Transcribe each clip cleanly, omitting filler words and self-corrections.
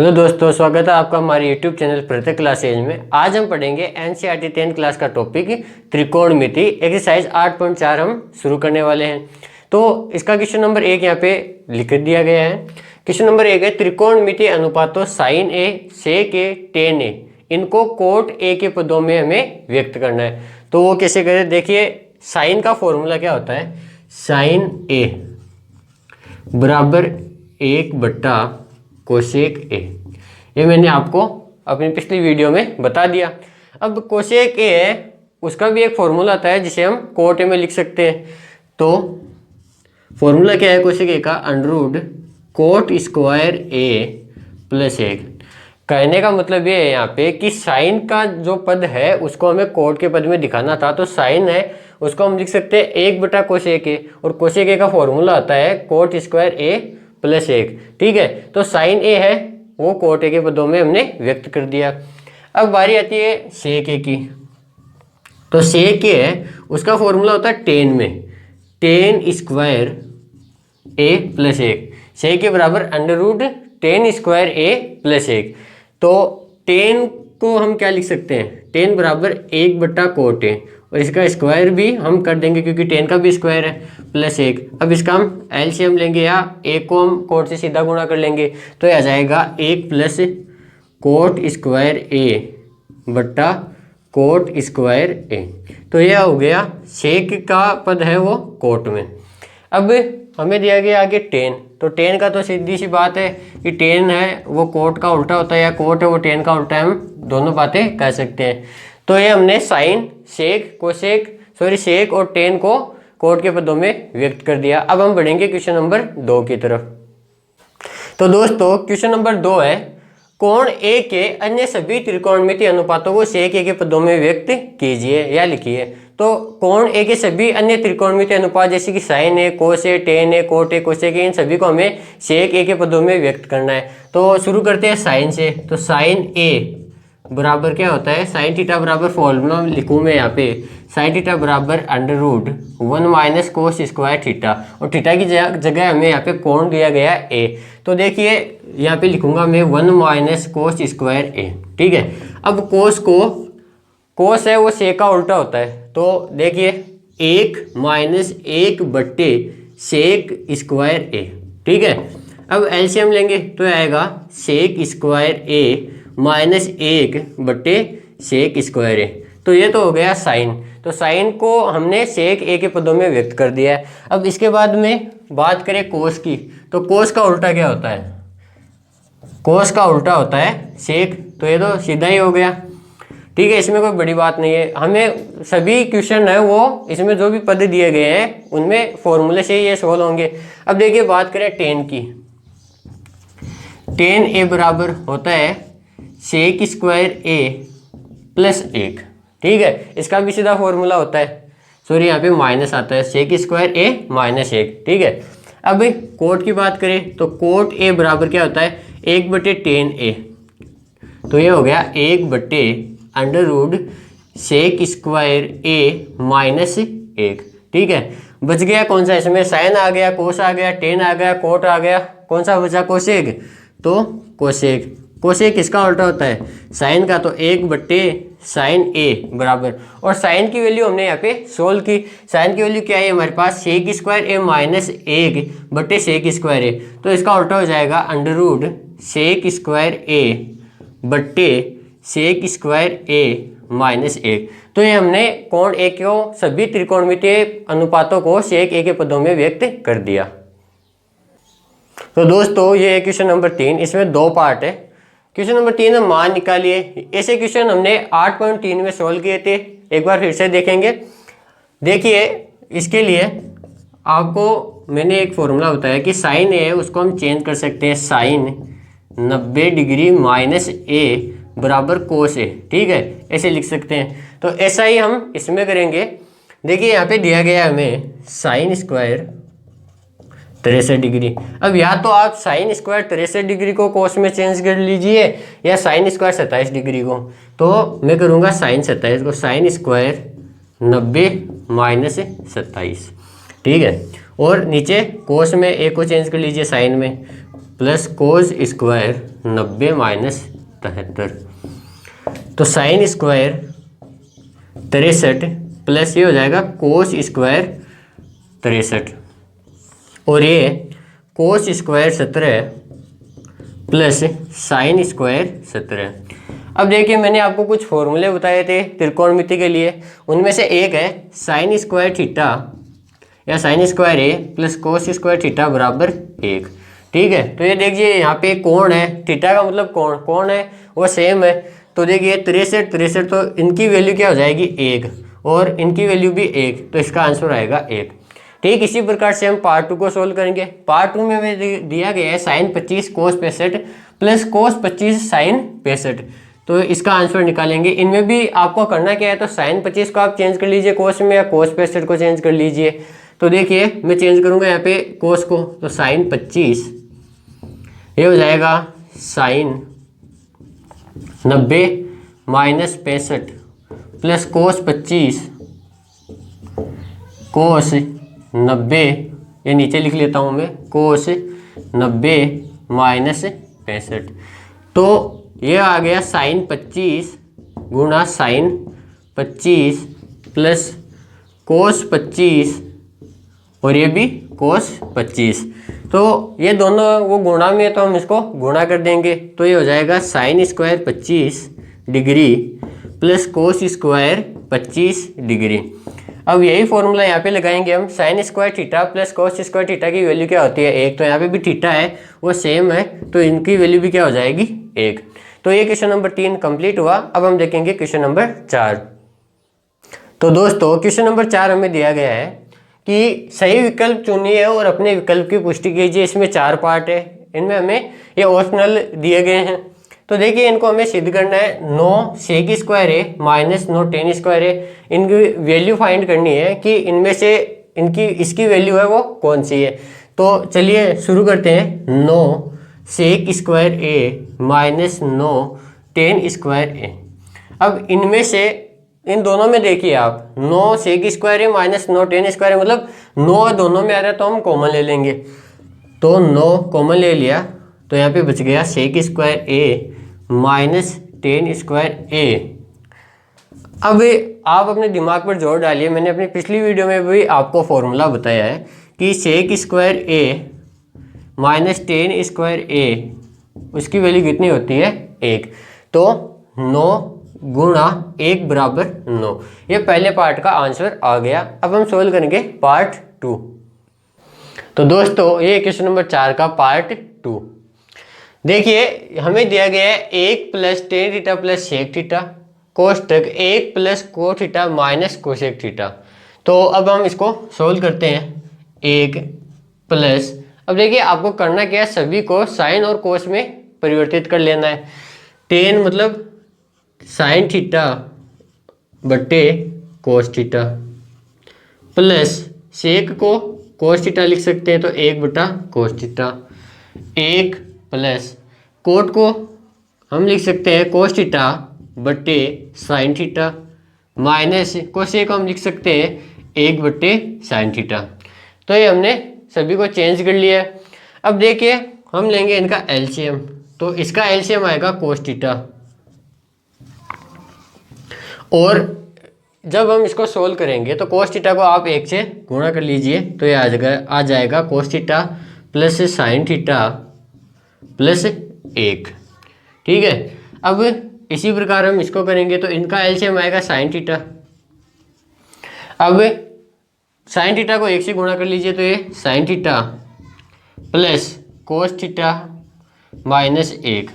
Hello दोस्तों, स्वागत है आपका हमारे यूट्यूब चैनल प्रत्येक क्लासेज में। आज हम पढ़ेंगे एनसीईआरटी 10th क्लास का टॉपिक त्रिकोणमिति एक्सरसाइज 8.4 हम शुरू करने वाले हैं। तो इसका क्वेश्चन नंबर 1 यहाँ पे लिख दिया गया है। क्वेश्चन नंबर 1 है त्रिकोणमिति अनुपातों साइन ए, सेक ए, टेन ए, इनको कोट ए के पदों में हमें व्यक्त करना है। तो वो कैसे करें, देखिए साइन का फॉर्मूला क्या होता है, साइन ए बराबर 1 बटा कोसेक ए। ये मैंने आपको अपनी पिछली वीडियो में बता दिया। अब कोसेक ए है, उसका भी एक फॉर्मूला आता है जिसे हम कोट ए में लिख सकते हैं। तो फॉर्मूला क्या है कोसेक ए का, अंडरवुड कोट स्क्वायर ए प्लस 1। कहने का मतलब ये है यहाँ पे कि साइन का जो पद है उसको हमें कोट के पद में दिखाना था। तो साइन है उसको हम लिख सकते हैं 1 बटा कोसेक ए, और कोसेक ए का फॉर्मूला आता है कोट स्क्वायर ए प्लस 1। ठीक है, तो साइन ए है वो कोट ए के पदों में हमने व्यक्त कर दिया। अब बारी आती है सेक ए की। तो सेक ए है उसका फॉर्मूला होता है टेन में, टेन स्क्वायर ए प्लस 1। सेक ए बराबर अंडरवुड टेन स्क्वायर ए प्लस 1। तो टेन को हम क्या लिख सकते हैं, टेन बराबर 1 बटा कोट ए, और इसका स्क्वायर भी हम कर देंगे क्योंकि टेन का भी स्क्वायर है, प्लस 1। अब इसका हम एलसीएम लेंगे या एक को हम कोट से सीधा गुणा कर लेंगे, तो यह आ जाएगा 1 प्लस कोट स्क्वायर ए बटा कोट स्क्वायर ए। तो यह हो गया सेक का पद है वो कोट में। अब हमें दिया गया आगे टेन। तो टेन का तो सीधी सी बात है कि टेन है वो कोट का उल्टा होता है, या कोट है वो टेन का उल्टा है, हम दोनों बातें कह सकते हैं। तो ये हमने साइन, सेक, कोसेक सेक और टेन को कोट के पदों में व्यक्त कर दिया। अब हम बढ़ेंगे क्वेश्चन नंबर 2 की तरफ। तो दोस्तों क्वेश्चन नंबर 2 है कोण ए के अन्य सभी त्रिकोणमिति अनुपातों को सेक ए के पदों में व्यक्त कीजिए या लिखिए। तो कोण ए के सभी अन्य त्रिकोणमिति अनुपात जैसे कि sine A, cos A, tan A, cot A, cosec A, इन सभी को हमें सेक ए के पदों में व्यक्त करना है। तो शुरू करते हैं साइन से। तो साइन ए बराबर क्या होता है, साइन थीटा बराबर फॉर्मूला लिखूँ मैं यहाँ पे, साइन थीटा बराबर under root 1 minus cos square theta, और थीटा की जगह हमें यहाँ पे कोण दिया गया है ए। तो देखिए यहाँ पे लिखूंगा मैं 1 माइनस कोस स्क्वायर ए। ठीक है, अब कोस है वो सेक का उल्टा होता है। तो देखिए 1 माइनस 1 बट्टे सेक स्क्वायर ए। ठीक है, अब एलसीएम लेंगे तो आएगा सेक स्क्वायर ए माइनस 1 बट्टे सेक स्क्वायर ए। तो ये तो हो गया साइन। तो साइन को हमने सेक ए के पदों में व्यक्त कर दिया है। अब इसके बाद में बात करें कोस की। तो कोस का उल्टा क्या होता है, कोस का उल्टा होता है सेक। तो ये तो सीधा ही हो गया। ठीक है, इसमें कोई बड़ी बात नहीं है। हमें सभी क्वेश्चन है वो इसमें जो भी पद दिए गए हैं उनमें फॉर्मूले से ये सोल्व होंगे। अब देखिए बात करें टेन की। टेन ए बराबर होता है सेक स्क्वायर ए प्लस 1। ठीक है, इसका भी सीधा फॉर्मूला होता है, सॉरी यहाँ पे माइनस आता है, सेक स्क्वायर ए माइनस 1। ठीक है, अब कोट की बात करें तो कोट ए बराबर क्या होता है 1 बटे टेन ए। तो ये हो गया 1 बटे अंडरवुड सेक स्क्वायर ए माइनस 1। ठीक है, बच गया कौन सा, इसमें साइन आ गया, कोस आ गया, टेन आ गया, कोट आ गया, कौन सा बचा कोसेक। तो कोसेक, कोसेक किसका उल्टा होता है, साइन का। तो 1 बट्टे साइन ए बराबर, और साइन की वैल्यू हमने यहाँ पे सोल्व की। साइन की वैल्यू क्या है हमारे पास, सेक स्क्वायर ए माइनस 1 बट्टे सेक स्क्वायर ए। तो इसका उल्टा हो जाएगा अंडरवुड सेक स्क्वायर ए बट्टे सेक स्क्वायर ए माइनस 1। तो ये हमने कोण ए को सभी त्रिकोणमितीय अनुपातों को सेक ए के पदों में व्यक्त कर दिया। तो दोस्तों ये है क्वेश्चन नंबर 3। इसमें 2 पार्ट है। क्वेश्चन नंबर 3 है मान निकालिए। ऐसे क्वेश्चन हमने 8.3 में सोल्व किए थे, एक बार फिर से देखेंगे। देखिए इसके लिए आपको मैंने एक फॉर्मूला बताया कि साइन ए है उसको हम चेंज कर सकते हैं, साइन 90 डिग्री माइनस ए बराबर कोस ए। ठीक है, ऐसे लिख सकते हैं। तो ऐसा ही हम इसमें करेंगे। देखिए यहाँ पे दिया गया है हमें साइन स्क्वायर 63 डिग्री। अब या तो आप साइन स्क्वायर 63 डिग्री को कोस में चेंज कर लीजिए, या साइन स्क्वायर 27 डिग्री को। तो मैं करूँगा साइन 27 को, साइन स्क्वायर 90 माइनस 27। ठीक है, और नीचे कोस में ए को चेंज कर लीजिए साइन में, प्लस कोस स्क्वायर 90 माइनस 73, तो साइन स्क्वायर 63 प्लस ये हो जाएगा कोस स्क्वायर 63, और ये cos square 17 plus sine square 17। अब देखिए मैंने आपको कुछ फॉर्मूले बताए थे त्रिकोणमिति के लिए, उनमें से एक है साइन स्क्वायर थीटा या साइन स्क्वायर ए प्लस कोस स्क्वायर थीटा बराबर 1। ठीक है, तो ये देखिए यहाँ पे कोण है, थीटा का मतलब कोण है वो सेम है, तो देखिए 63 तो इनकी वैल्यू क्या हो जाएगी 1 और इनकी वैल्यू भी 1, तो इसका आंसर आएगा 1। ठीक, इसी प्रकार से हम पार्ट 2 को सोल्व करेंगे। पार्ट 2 में हमें दिया गया है साइन 25 कोस 65 प्लस कोस 25 साइन 65, तो इसका आंसर निकालेंगे। इनमें भी आपको करना क्या है, तो साइन 25 को आप चेंज कर लीजिए कोस में, या कोस 65 को चेंज कर लीजिए। तो देखिए मैं चेंज करूंगा यहाँ पे कोस को, तो साइन 25 ये हो जाएगा साइन 90 माइनस 65 प्लस कोस 25 कोस 90, ये नीचे लिख लेता हूँ मैं, कोस 90 माइनस 65, तो ये आ गया साइन 25 गुणा साइन 25 प्लस कोस 25 और ये भी कोस 25, तो ये दोनों वो गुणा में है तो हम इसको गुणा कर देंगे, तो ये हो जाएगा sine square 25 degree plus cos square 25 degree. अब यही फॉर्मूला यहाँ पे लगाएंगे हम, साइन स्क्वायर थीटा प्लस कोस स्क्वायर थीटा की वैल्यू क्या होती है 1, तो यहाँ पे भी थीटा है वो सेम है, तो इनकी वैल्यू भी क्या हो जाएगी 1। तो ये क्वेश्चन नंबर 3 कंप्लीट हुआ। अब हम देखेंगे क्वेश्चन नंबर 4। तो दोस्तों क्वेश्चन नंबर 4 हमें दिया गया है कि सही विकल्प चुनिए और अपने विकल्प की पुष्टि कीजिए। इसमें 4 पार्ट है, इनमें हमें ये ऑप्शनल दिए गए हैं, तो देखिए इनको हमें सिद्ध करना है। 9 सेक स्क्वायर है माइनस 9 टेन स्क्वायर है, इनकी वैल्यू फाइंड करनी है कि इनमें से इसकी वैल्यू है वो कौन सी है। तो चलिए शुरू करते हैं। 9 सेक स्क्वायर ए माइनस 9 टेन स्क्वायर ए। अब इनमें से इन दोनों में देखिए आप, 9 सेक स्क्वायर है माइनस 9 टेन स्क्वायर है, मतलब 9 दोनों में आ रहा है तो हम कॉमन ले लेंगे, तो 9 कॉमन ले लिया, तो यहाँ पे बच गया सेक स्क्वायर ए माइनस टेन स्क्वायर ए। अब आप अपने दिमाग पर जोर डालिए, मैंने अपनी पिछली वीडियो में भी आपको फॉर्मूला बताया है कि सेक स्क्वायर ए माइनस टेन स्क्वायर ए, उसकी वैल्यू कितनी होती है 1, तो 9 गुणा 1 बराबर 9। ये पहले पार्ट का आंसर आ गया। अब हम सोल्व करेंगे पार्ट 2। तो दोस्तों ये क्वेश्चन नंबर 4 का पार्ट 2। देखिए हमें दिया गया है 1 plus tan theta plus sec theta कोष्टक 1 plus cot theta minus cosec theta. तो अब हम इसको सोल्व करते हैं। 1 प्लस, अब देखिए आपको करना क्या है, सभी को साइन और कोस में परिवर्तित कर लेना है। टेन मतलब साइन थीटा बटे कोस थीटा, प्लस सेक को कोस थीटा लिख सकते हैं तो 1 बटा कोस थीटा, 1 प्लस कोट को हम लिख सकते हैं कोस थीटा बटे साइन थीटा, माइनस कोसेक को हम लिख सकते हैं 1 बटे साइन थीटा। तो ये हमने सभी को चेंज कर लिया है। अब देखिए हम लेंगे इनका एलसीएम, तो इसका एलसीएम आएगा कोस थीटा, और जब हम इसको सोल्व करेंगे तो कोस थीटा को आप 1 से गुणा कर लीजिए, तो ये आ जाएगा cos theta plus sign theta plus 1। ठीक है, अब इसी प्रकार हम इसको करेंगे तो इनका एलसीएम आएगा साइन थीटा। अब साइन थीटा को 1 से गुणा कर लीजिए, तो ये sign theta plus cos theta minus 1।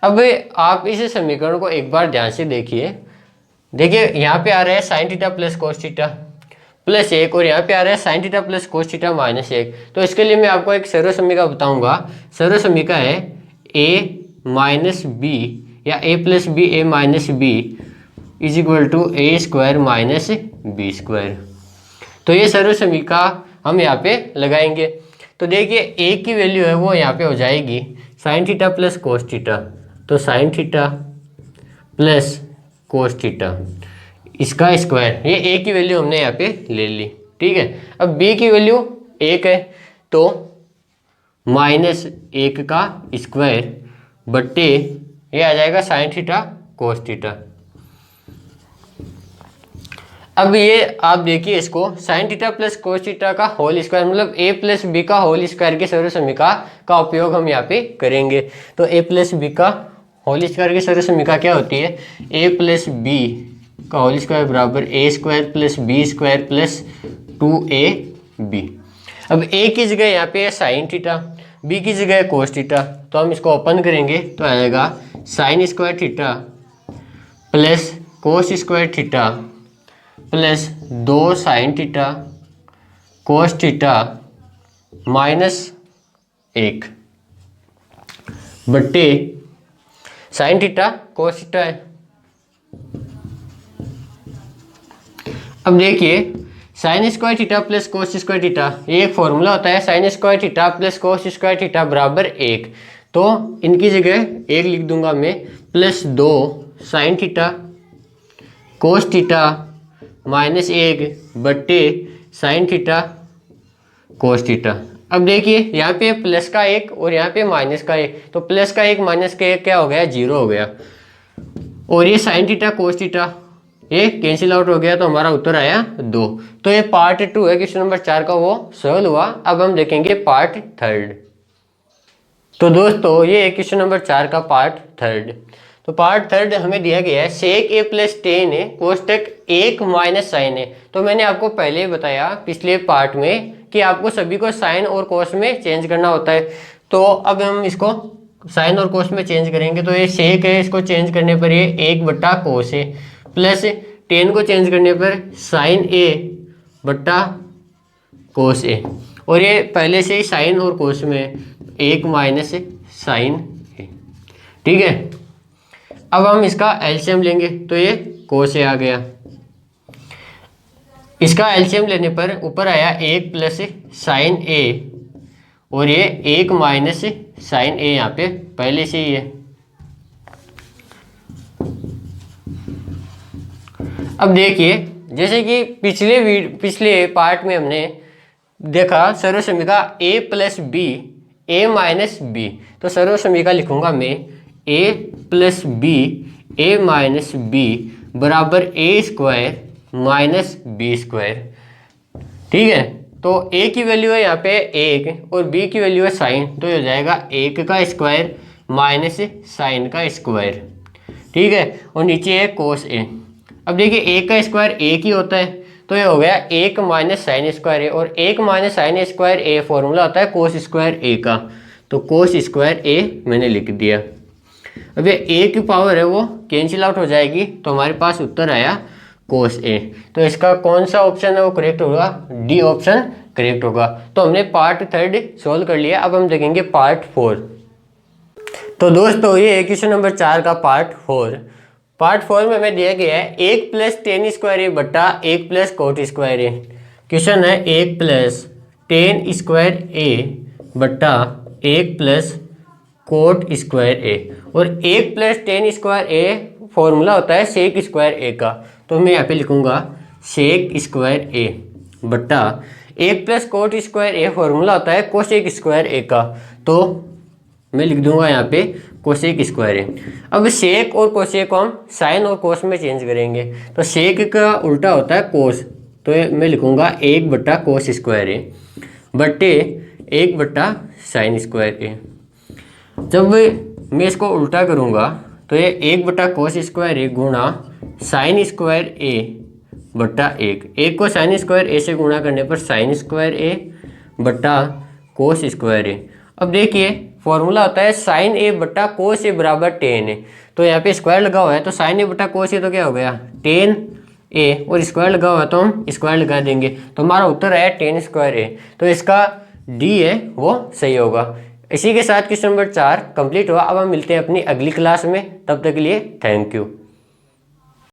अब आप इस समीकरण को एक बार ध्यान से देखिए, यहाँ पे आ रहा है sign theta plus cos theta plus 1, और यहाँ पे आ रहा है sign theta plus cos theta minus 1। तो इसके लिए मैं आपको एक सर्व समीका बताऊंगा। सर्व समीका है a माइनस बी या a plus B A minus B is equal to A square minus B square. तो ये सर्व समीका हम यहाँ पे लगाएंगे। तो देखिए a की वैल्यू है वो यहाँ पे हो जाएगी sine theta plus cos theta, तो sine theta plus cos theta इसका स्क्वायर, ये a की वैल्यू हमने यहाँ पे ले ली। ठीक है, अब b की वैल्यू 1 है, तो माइनस 1 का स्क्वायर बट्टे ये आ जाएगा साइन थीटा कोस थीटा। अब ये आप देखिए इसको sign theta plus cos theta का होल स्क्वायर मतलब a प्लस बी का होल स्क्वायर की सर्वसमीका का उपयोग हम यहाँ पे करेंगे। तो a प्लस बी का होल स्क्वायर की सर्वसमीका क्या होती है, a प्लस बी का होल स्क्वायर बराबर a square plus B square plus 2ab। अब a की जगह यहाँ पे है साइन थीटा, b की जगह है कोस थीटा, तो हम इसको ओपन करेंगे तो आएगा साइन स्क्वायर थीटा प्लस कोस square theta plus 2 sine theta cos theta minus 1 बट्टे साइन थीटा कोस थीटा है। अब देखिए साइन स्क्वायर थीटा प्लस कोस स्क्वायर थीटा ये एक फॉर्मूला होता है, साइन स्क्वायर थीटा प्लस कोस स्क्वायर थीटा बराबर 1। तो इनकी जगह 1 लिख दूंगा मैं plus 2 sine theta cos theta minus 1 बट्टे साइन थीटा कोस थीटा। अब देखिए यहाँ पे प्लस का 1 और यहाँ पे माइनस का 1, तो प्लस का 1 माइनस का 1 क्या हो गया, 0 हो गया। और ये साइन थीटा कोस थीटा ये कैंसिल आउट हो गया, तो हमारा उत्तर आया 2। तो ये पार्ट 2 है क्वेश्चन नंबर 4 का, वो सॉल्व हुआ। अब हम देखेंगे पार्ट 3। तो दोस्तों ये है क्वेश्चन नंबर 4 का पार्ट 3। तो पार्ट 3 हमें दिया गया है सेक a प्लस टेन है कोष्टक 1 माइनस साइन है। तो मैंने आपको पहले ही बताया पिछले पार्ट में कि आपको सभी को साइन और कोस में चेंज करना होता है। तो अब हम इसको साइन और कोस में चेंज करेंगे। तो ये सेक है, इसको चेंज करने पर ये 1 बट्टा कोस है, प्लस टेन को चेंज करने पर साइन a बट्टा कोस a, और ये पहले से ही साइन और कोस में 1 माइनस साइन है। ठीक है, अब हम इसका एलसीएम लेंगे तो ये कोस a आ गया। इसका एलसीएम लेने पर ऊपर आया 1 प्लस साइन a, और ये 1 माइनस साइन a यहाँ पे पहले से ही है। अब देखिए जैसे कि पिछले पार्ट में हमने देखा सर्वसमीका a plus B a minus B, तो सर्वसमीका लिखूंगा मैं a plus B a minus B बराबर a square minus B square. ठीक है, तो a की वैल्यू है यहाँ पे 1 और b की वैल्यू है साइन, तो ये हो जाएगा 1 का स्क्वायर माइनस साइन का स्क्वायर। ठीक है, और नीचे है कोस a। अब देखिए 1 का स्क्वायर 1 ही होता है, तो ये हो गया 1 माइनस साइन स्क्वायर a, और 1 minus sine square a formula होता है कोस स्क्वायर a का, तो कोस स्क्वायर a मैंने लिख दिया। अब ये a की पावर है वो कैंसिल आउट हो जाएगी, तो हमारे पास उत्तर आया कोस a। तो इसका कौन सा ऑप्शन है वो करेक्ट होगा, डी ऑप्शन करेक्ट होगा। तो हमने पार्ट 3 सोल्व कर लिया। अब हम देखेंगे पार्ट 4। तो दोस्तों ये क्वेश्चन नंबर 4 का पार्ट 4। पार्ट 4 में हमें दिया गया है 1 प्लस टेन स्क्वायर ए बट्टा 1 प्लस कोट स्क्वायर ए। क्वेश्चन है 1 प्लस टेन स्क्वायर ए बट्टा 1 प्लस कोट स्क्वायर ए, और 1 plus ten square a formula होता है सेक स्क्वायर ए का, तो मैं यहाँ पे लिखूंगा सेक स्क्वायर ए बट्टा 1 plus coat square a formula होता है कोसेक स्क्वायर ए का, तो मैं लिख दूंगा यहाँ पे कोसेक स्क्वायर ए। अब सेक और कोसेक को हम साइन और कोस में चेंज करेंगे, तो सेक का उल्टा होता है कोस, तो मैं लिखूंगा 1 बट्टा कोस स्क्वायर ए बट्टे 1 बट्टा साइन स्क्वायर ए। जब मैं इसको उल्टा करूँगा तो ये 1 बट्टा कोस स्क्वायर ए गुणा साइन स्क्वायर ए बट्टा 1 को साइन स्क्वायर ए से गुणा करने पर साइन स्क्वायर ए बट्टा कोस स्क्वायर ए। अब देखिए फॉर्मूला होता है साइन ए बट्टा कोस ए बराबर टेन ए, तो यहाँ पे स्क्वायर लगा हुआ है, तो साइन ए बट्टा कोस ए तो क्या हो गया टेन ए, और स्क्वायर लगा हुआ है तो हम स्क्वायर लगा देंगे, तो हमारा उत्तर है टेन स्क्वायर ए। तो इसका डी है वो सही होगा। इसी के साथ क्वेश्चन नंबर 4 कंप्लीट हुआ। अब हम मिलते हैं अपनी अगली क्लास में, तब तक के लिए थैंक यू।